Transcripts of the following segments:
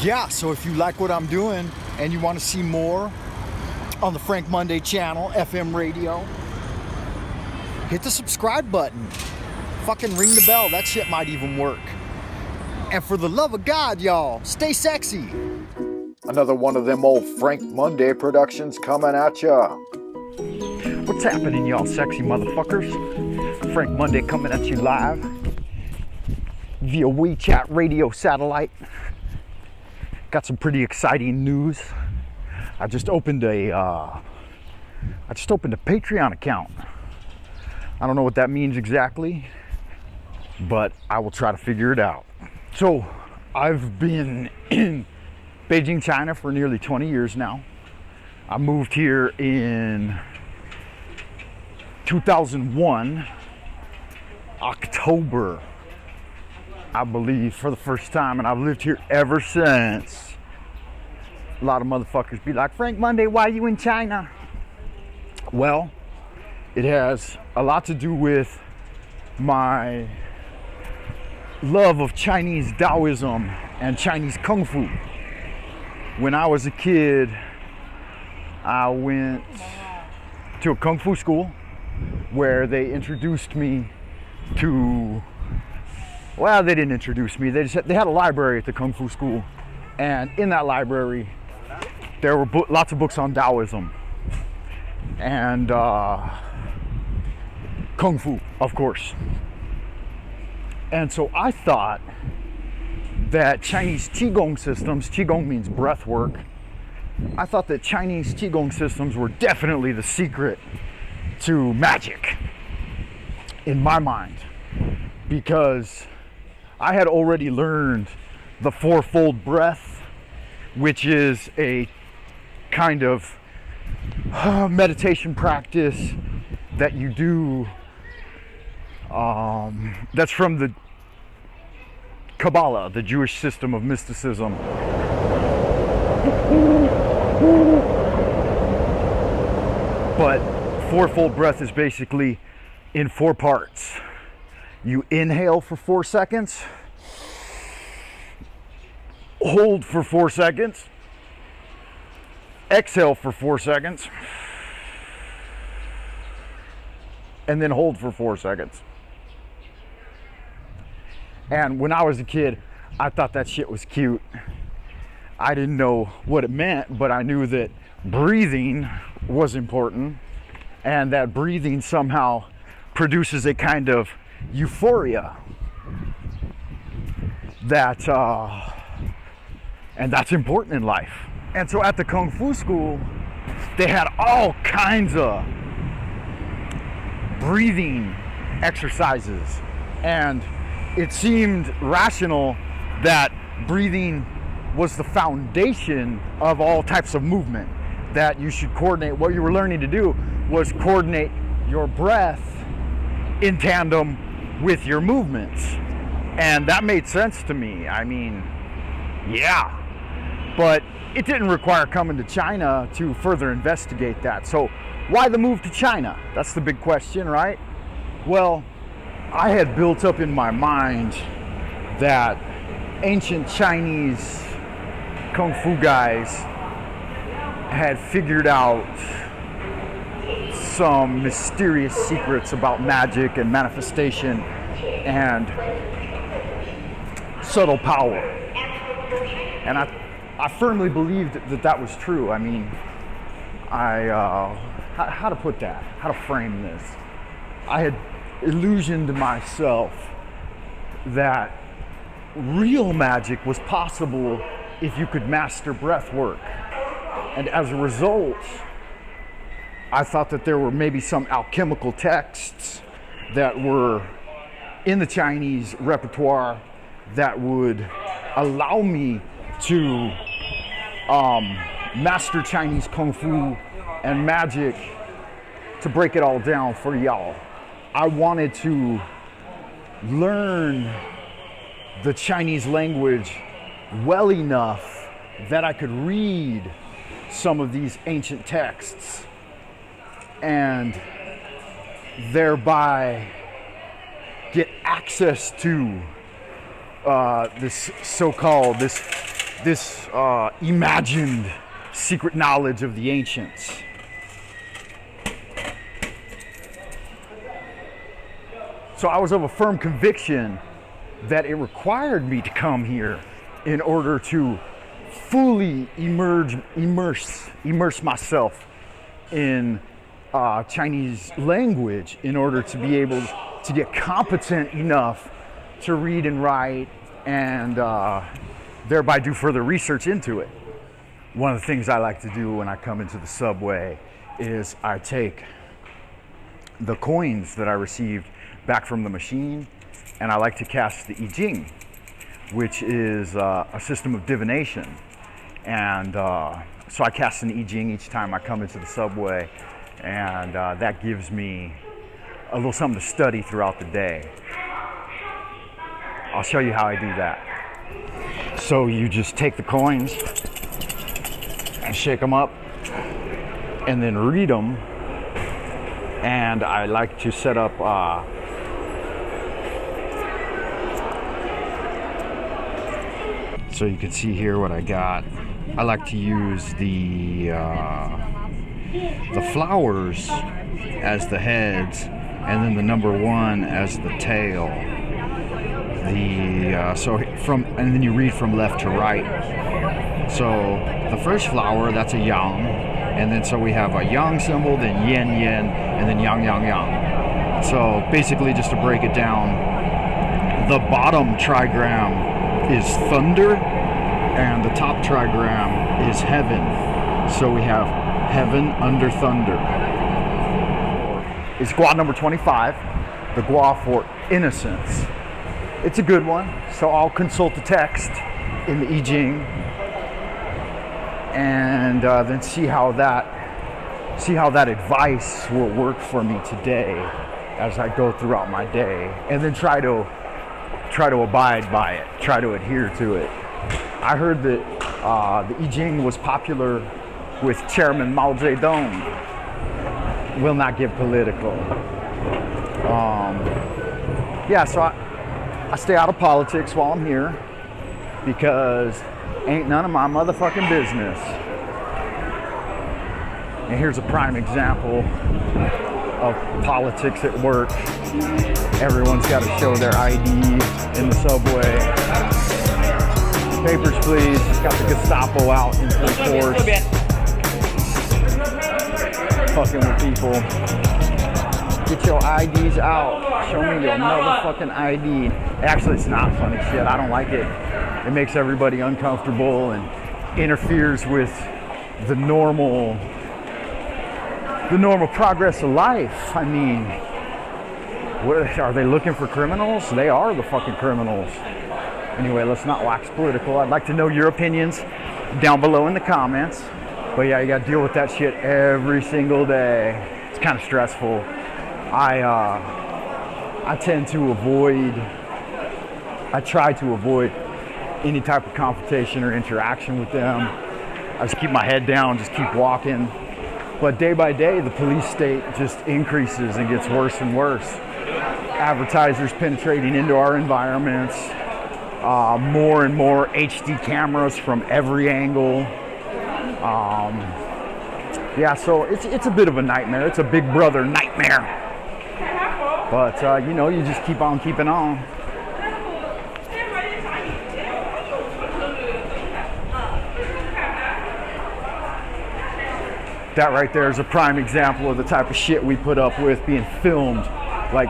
Yeah, so if you like what I'm doing and you want to see more on the Frank Monday channel, FM radio, hit the subscribe button. Fucking ring the bell. That shit might even work. And for the love of God, y'all, stay sexy. Another one of them old Frank Monday productions coming at ya. What's happening, y'all sexy motherfuckers? Frank Monday coming at you live via WeChat radio satellite. Got some pretty exciting news. I just opened a Patreon account. I don't know what that means exactly, but I will try to figure it out. So I've been in Beijing, China for nearly 20 years now. I moved here in 2001, October, I believe, for the first time, and I've lived here ever since. A lot of motherfuckers be like, Frank Monday, why are you in China? Well, it has a lot to do with my love of Chinese Taoism and Chinese Kung Fu. When I was a kid, I went to a Kung Fu school where they introduced me to, well, they didn't introduce me. They had a library at the Kung Fu school, and in that library there were lots of books on Taoism and Kung Fu, of course. And so I thought that Chinese Qigong systems, Qigong means breath work, I thought that Chinese Qigong systems were definitely the secret to magic in my mind, because I had already learned the fourfold breath, which is a kind of meditation practice that you do, that's from the Kabbalah, the Jewish system of mysticism. But fourfold breath is basically in 4 parts. You inhale for 4 seconds, hold for 4 seconds, exhale for 4 seconds, and then hold for 4 seconds. And when I was a kid, I thought that shit was cute. I didn't know what it meant, but I knew that breathing was important, and that breathing somehow produces a kind of euphoria that and that's important in life. And so at the Kung Fu school, they had all kinds of breathing exercises, and it seemed rational that breathing was the foundation of all types of movement, that you should coordinate. What you were learning to do was coordinate your breath in tandem with your movements. And that made sense to me. I mean, yeah. But it didn't require coming to China to further investigate that. So why the move to China? That's the big question, right? Well, I had built up in my mind that ancient Chinese Kung Fu guys had figured out some mysterious secrets about magic and manifestation and subtle power. And I firmly believed that was true. I mean, how to put that? How to frame this? I had illusioned myself that real magic was possible if you could master breath work. And as a result, I thought that there were maybe some alchemical texts that were in the Chinese repertoire that would allow me to master Chinese Kung Fu and magic. To break it all down for y'all, I wanted to learn the Chinese language well enough that I could read some of these ancient texts and thereby get access to this this imagined secret knowledge of the ancients. So I was of a firm conviction that it required me to come here in order to fully immerse myself in Chinese language, in order to be able to get competent enough to read and write, and thereby do further research into it. One of the things I like to do when I come into the subway is I take the coins that I received back from the machine, and I like to cast the I Ching, which is a system of divination. And so I cast an I Ching each time I come into the subway, and that gives me a little something to study throughout the day. I'll show you how I do that. So you just take the coins and shake them up and then read them. And I like to set up so you can see here what I got. I like to use the flowers as the heads, and then the number 1 as the tail. And then you read from left to right. So the first flower, that's a yang, and then so we have a yang symbol, then yin yin, and then yang yang yang. So basically, just to break it down, the bottom trigram is thunder, and the top trigram is heaven. So we have heaven under thunder. It's gua number 25, the gua for innocence. It's a good one, so I'll consult the text in the I Ching and then see how that advice will work for me today as I go throughout my day, and then try to abide by it, try to adhere to it. I heard that the I Ching was popular with Chairman Mao Zedong. Will not get political. So I stay out of politics while I'm here, because ain't none of my motherfucking business. And here's a prime example of politics at work. Everyone's got to show their ID in the subway. Papers, please. Got the Gestapo out in full force. Fucking with people. Get your IDs out. Show me your motherfucking ID. Actually, it's not funny shit. I don't like it. It makes everybody uncomfortable and interferes with the normal progress of life. I mean, what, are they looking for criminals? They are the fucking criminals. Anyway, let's not wax political. I'd like to know your opinions down below in the comments. But yeah, you gotta deal with that shit every single day. It's kind of stressful. I tend to avoid, I try to avoid any type of confrontation or interaction with them. I just keep my head down, just keep walking. But day by day, the police state just increases and gets worse and worse. Advertisers penetrating into our environments, more and more HD cameras from every angle. So it's a bit of a nightmare. It's a big brother nightmare. But you just keep on keeping on. That right there is a prime example of the type of shit we put up with being filmed, like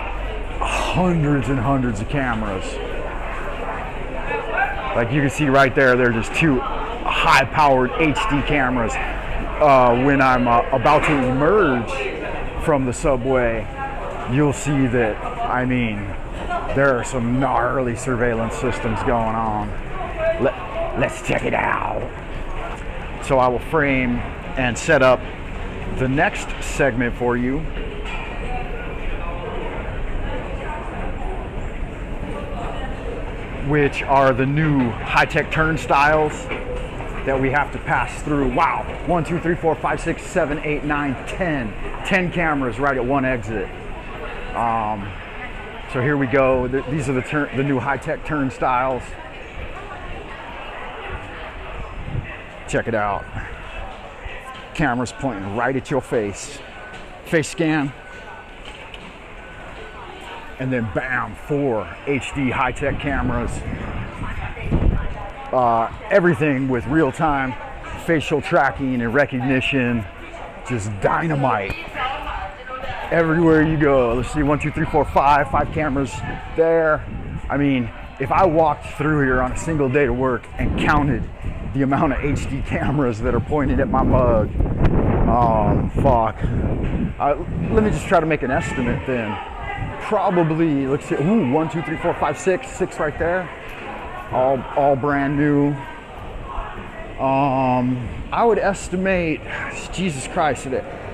hundreds and hundreds of cameras. Like you can see right there, they're just 2 high-powered HD cameras. When I'm about to emerge from the subway, you'll see that, I mean, there are some gnarly surveillance systems going on. Let's check it out. So I will frame and set up the next segment for you, which are the new high-tech turnstiles that we have to pass through. Wow, 1, 2, 3, 4, 5, 6, 7, 8, 9, 10. 10 cameras right at one exit. So here we go. These are the new high-tech turnstiles. Check it out. Camera's pointing right at your face. Face scan. And then bam, 4 HD high-tech cameras. Everything with real-time facial tracking and recognition. Just dynamite. Everywhere you go. Let's see, 1, 2, 3, 4, 5 cameras there. I mean, if I walked through here on a single day to work and counted the amount of HD cameras that are pointed at my mug, fuck. Let me just try to make an estimate then. Probably, let's see, 1, 2, 3, 4, 5, 6 right there. All brand new. I would estimate, Jesus Christ,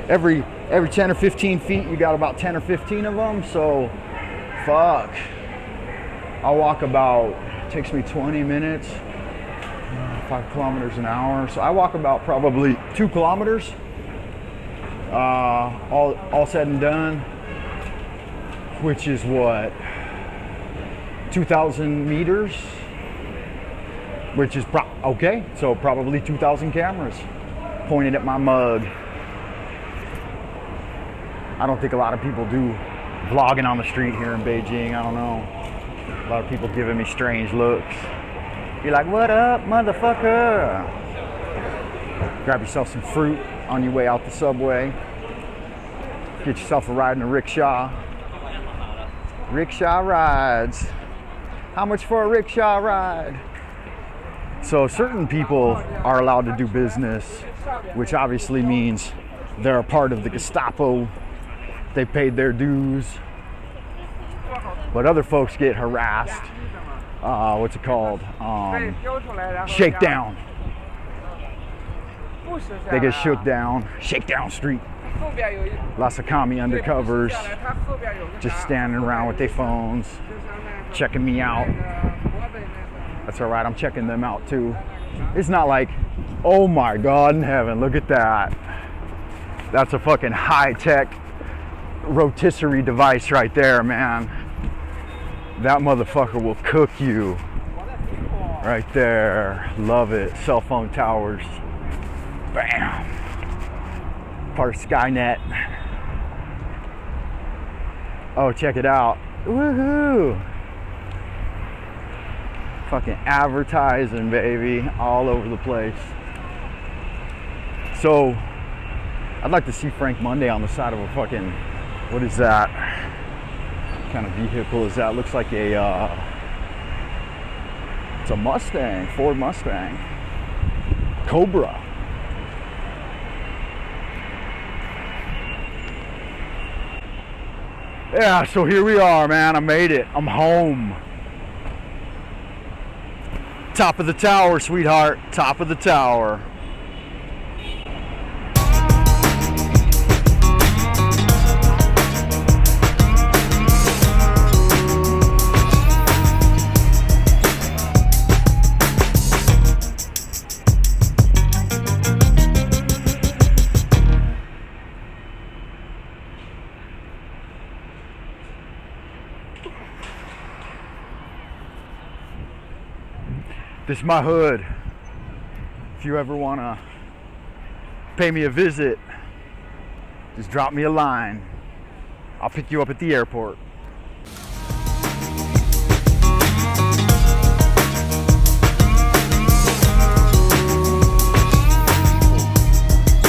every 10 or 15 feet you got about 10 or 15 of them. So, fuck. I'll walk about, takes me 20 minutes, 5 kilometers an hour. So I walk about probably 2 kilometers, all said and done, which is what, 2,000 meters, which is, okay, so probably 2,000 cameras pointed at my mug. I don't think a lot of people do vlogging on the street here in Beijing, I don't know. A lot of people giving me strange looks. You're like, what up, motherfucker? Grab yourself some fruit on your way out the subway. Get yourself a ride in a rickshaw. Rickshaw rides. How much for a rickshaw ride? So certain people are allowed to do business, which obviously means they're a part of the Gestapo. They paid their dues. But other folks get harassed. What's it called? Shakedown. They get shook down. Shakedown Street. Lots of commie undercovers just standing around with their phones, checking me out. That's all right, I'm checking them out too. It's not like, oh my God in heaven, look at that. That's a fucking high-tech rotisserie device right there, man. That motherfucker will cook you. Right there. Love it. Cell phone towers. Bam. Part of Skynet. Oh, check it out. Woohoo. Fucking advertising, baby. All over the place. So, I'd like to see Frank Monday on the side of a fucking, what is that? What kind of vehicle is that? Looks like a, it's a Mustang, Ford Mustang. Cobra. Yeah, so here we are, man. I made it. I'm home. Top of the tower, sweetheart. Top of the tower. This is my hood. If you ever want to pay me a visit, just drop me a line. I'll pick you up at the airport.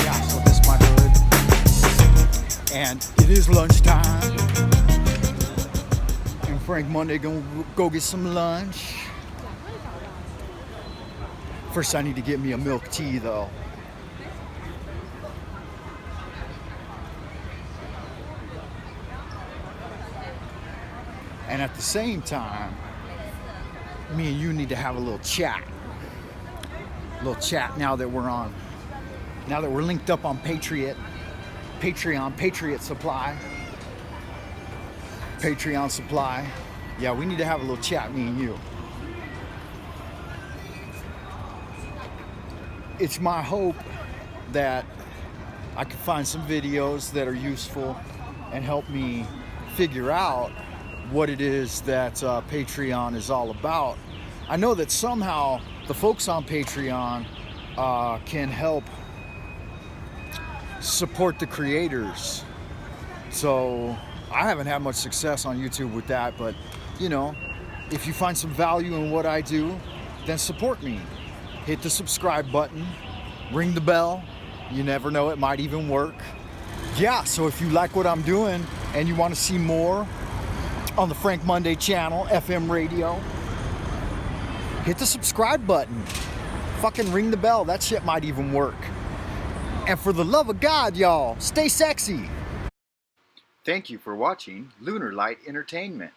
Yeah, so this is my hood. And it is lunchtime. And Frank Monday gonna go get some lunch. First, I need to get me a milk tea, though. And at the same time, me and you need to have a little chat. A little chat now that we're linked up on Patreon, Patriot Supply. Patreon Supply. Yeah, we need to have a little chat, me and you. It's my hope that I can find some videos that are useful and help me figure out what it is that Patreon is all about. I know that somehow the folks on Patreon can help support the creators. So I haven't had much success on YouTube with that, but you know, if you find some value in what I do, then support me. Hit the subscribe button, ring the bell. You never know, it might even work. Yeah, so if you like what I'm doing and you want to see more on the Frank Monday channel, FM radio, hit the subscribe button. Fucking ring the bell. That shit might even work. And for the love of God, y'all, stay sexy. Thank you for watching Lunar Lite Entertainment.